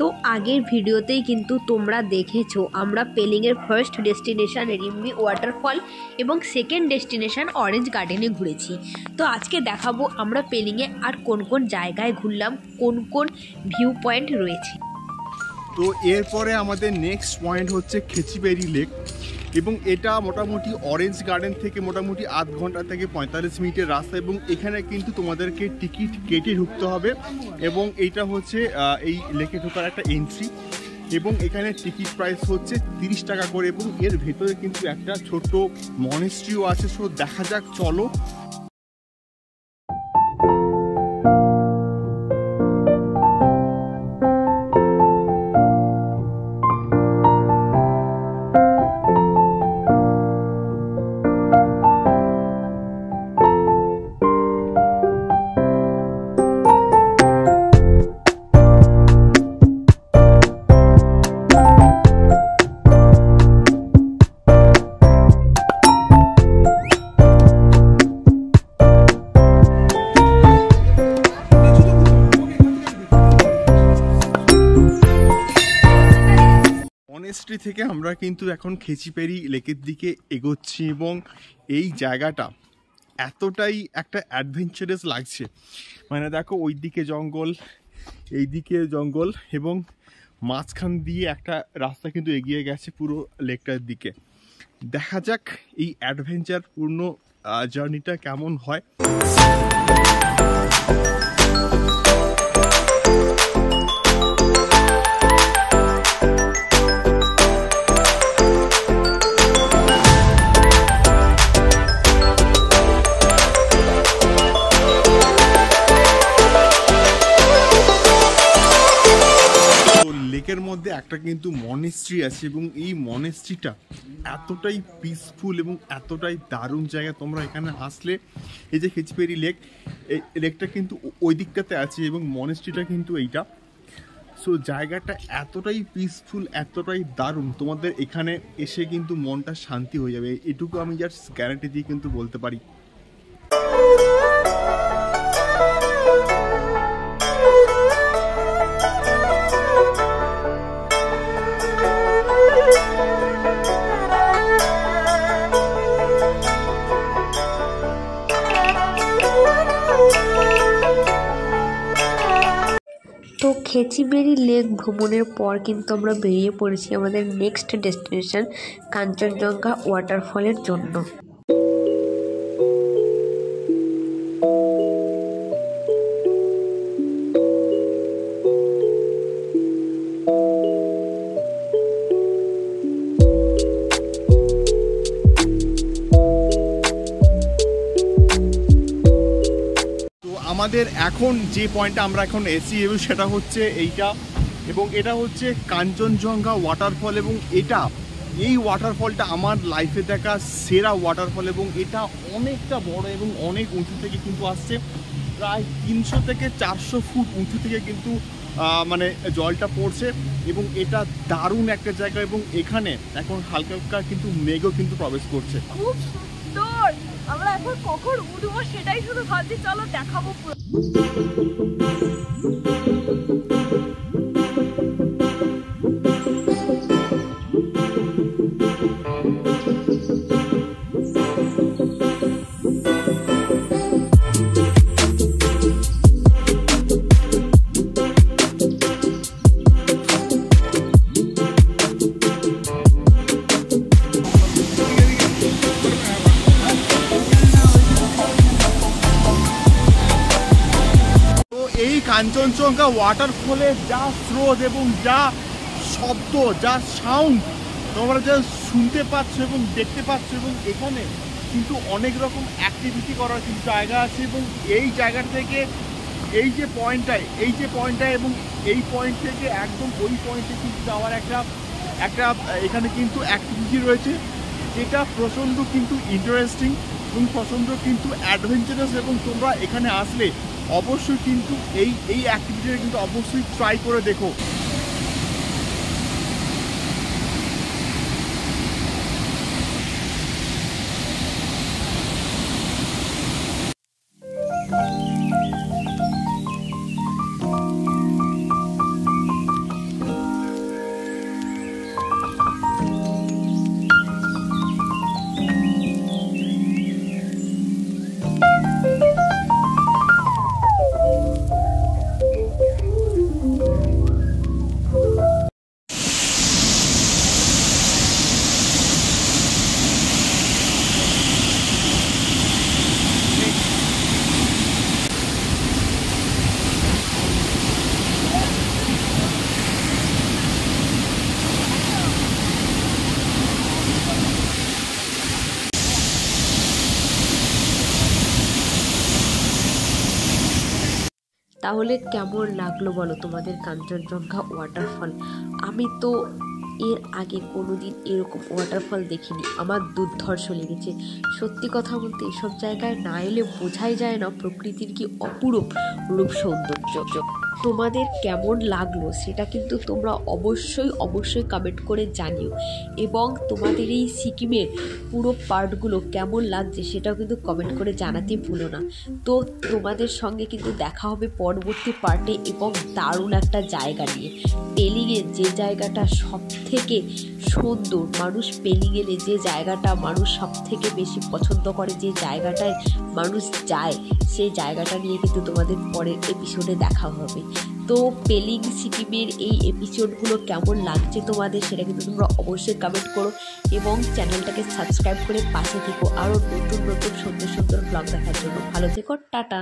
তো আগের ভিডিওতেই কিন্তু তোমরা দেখেছো আমরা পেলিংয়ের ফার্স্ট ডেস্টিনেশন রিম্বি ওয়াটারফল এবং সেকেন্ড ডেস্টিনেশন অরেঞ্জ গার্ডেনে ঘুরেছি। তো আজকে দেখাবো আমরা পেলিংয়ে আর কোন কোন জায়গায় ঘুরলাম, কোন কোন ভিউ পয়েন্ট রয়েছে। তো এরপরে আমাদের নেক্সট পয়েন্ট হচ্ছে খেচিবেড়ি লেক, এবং এটা মোটামুটি অরেঞ্জ গার্ডেন থেকে মোটামুটি আধ ঘন্টা থেকে 45 মিনিটের রাস্তা, এবং এখানে কিন্তু তোমাদেরকে টিকিট কেটে ঢুকতে হবে, এবং এইটা হচ্ছে এই লেকে ঢোকার একটা এন্ট্রি, এবং এখানে টিকিট প্রাইস হচ্ছে 30 টাকা করে, এবং এর ভেতরে কিন্তু একটা ছোট্ট মনেস্ট্রিও আছে। সো দেখা যাক, চলো। মনেস্ট্রি থেকে আমরা কিন্তু এখন খেচিবেড়ি লেকের দিকে এগোচ্ছি, এবং এই জায়গাটা এতটাই একটা অ্যাডভেঞ্চারাস লাগছে। মানে দেখো, ওই দিকে জঙ্গল, এই দিকে জঙ্গল, এবং মাঝখান দিয়ে একটা রাস্তা কিন্তু এগিয়ে গেছে পুরো লেকটার দিকে। দেখা যাক এই অ্যাডভেঞ্চার পূর্ণ জার্নিটা কেমন হয়। লেকের মধ্যে একটা কিন্তু মনেস্ট্রি আছে, এবং এই মনেস্ট্রিটা এতটাই পিসফুল এবং এতটাই দারুণ জায়গা। তোমরা এখানে আসলে, এই যে খেচিবেড়ি লেক, এই লেকটা কিন্তু ওই দিকটাতে আছে, এবং মনেস্ট্রিটা কিন্তু এইটা। সো জায়গাটা এতটাই পিসফুল, এতটাই দারুণ, তোমাদের এখানে এসে কিন্তু মনটা শান্তি হয়ে যাবে, এটুকু আমি জাস্ট গ্যারান্টি দিয়ে কিন্তু বলতে পারি। তো খেচিবেড়ি লেক ভ্রমণের পর কিন্তু আমরা বেরিয়ে পড়েছি আমাদের নেক্সট ডেস্টিনেশন কাঞ্চনজঙ্ঘা ওয়াটারফলের জন্য। আমাদের এখন যে পয়েন্টটা আমরা এখন এসি, এবং সেটা হচ্ছে এইটা, এবং এটা হচ্ছে কাঞ্চনজঙ্ঘা ওয়াটারফল, এবং এই ওয়াটারফলটা আমার লাইফে দেখা সেরা ওয়াটারফল, এবং এটা অনেকটা বড় এবং অনেক উঁচু থেকে কিন্তু আসছে, প্রায় 300 থেকে 400 ফুট উঁচু থেকে কিন্তু মানে জলটা পড়ছে, এবং এটা দারুণ একটা জায়গা, এবং এখানে এখন হালকা হালকা কিন্তু মেঘও কিন্তু প্রবেশ করছে। খুব সুন্দর। আমরা এখন কখন উঠবো সেটাই শুধু ভাবছি, চলো দেখাবো পুরো। কাঞ্চনজঙ্ঘা ওয়াটারফলের যা স্রোত এবং যা শব্দ, যা সাউন্ড তোমরা যা শুনতে পাচ্ছ এবং দেখতে পাচ্ছ, এবং এখানে কিন্তু অনেক রকম অ্যাক্টিভিটি করার কিন্তু জায়গা আছে, এবং এই জায়গা থেকে এই যে পয়েন্টটায় এবং এই পয়েন্ট থেকে একদম ওই পয়েন্টে কিন্তু যাওয়ার একটা এখানে কিন্তু অ্যাক্টিভিটি রয়েছে, যেটা প্রচণ্ড কিন্তু ইন্টারেস্টিং এবং প্রচণ্ড কিন্তু অ্যাডভেঞ্চারাস, এবং তোমরা এখানে আসলে অবশ্যই কিন্তু এই অ্যাক্টিভিটিটা কিন্তু অবশ্যই ট্রাই করে দেখো। তাহলে কেমন লাগলো বলো তোমাদের কাঞ্চনজঙ্ঘা ওয়াটারফল? আমি তো এর আগে কোনোদিন এরকম ওয়াটারফল দেখিনি, আমার দুর্ধর্ষ লেগেছে। সত্যি কথা বলতে এসব জায়গায় না এলে বোঝাই যায় না প্রকৃতির কি অপূরূপ রূপ সৌন্দর্য। তোমাদের কেমন লাগলো সেটা কিন্তু তোমরা অবশ্যই কমেন্ট করে জানিও, এবং তোমাদের এই সিকিমের পুরো পার্টগুলো কেমন লাগছে সেটাও কিন্তু কমেন্ট করে জানাতে ভুলো না। তো তোমাদের সঙ্গে কিন্তু দেখা হবে পরবর্তী পার্টে এবং দারুণ একটা জায়গা নিয়ে। পেলিংয়ের যে জায়গাটা সব থেকে সুন্দর, মানুষ পেলিং গেলে যে জায়গাটা মানুষ সব থেকে বেশি পছন্দ করে, যে জায়গাটায় মানুষ যায়, সেই জায়গাটা নিয়ে কিন্তু তোমাদের পরের এপিসোডে দেখা হবে। তো পেলিং সিকিমের এই এপিসোডগুলো কেমন লাগছে তোমাদের সেটা কিন্তু তোমরা অবশ্যই কমেন্ট করো, এবং চ্যানেলটাকে সাবস্ক্রাইব করে পাশে থেকো আরও নতুন সুন্দর ব্লগ দেখার জন্য। ভালো থেকো, টাটা।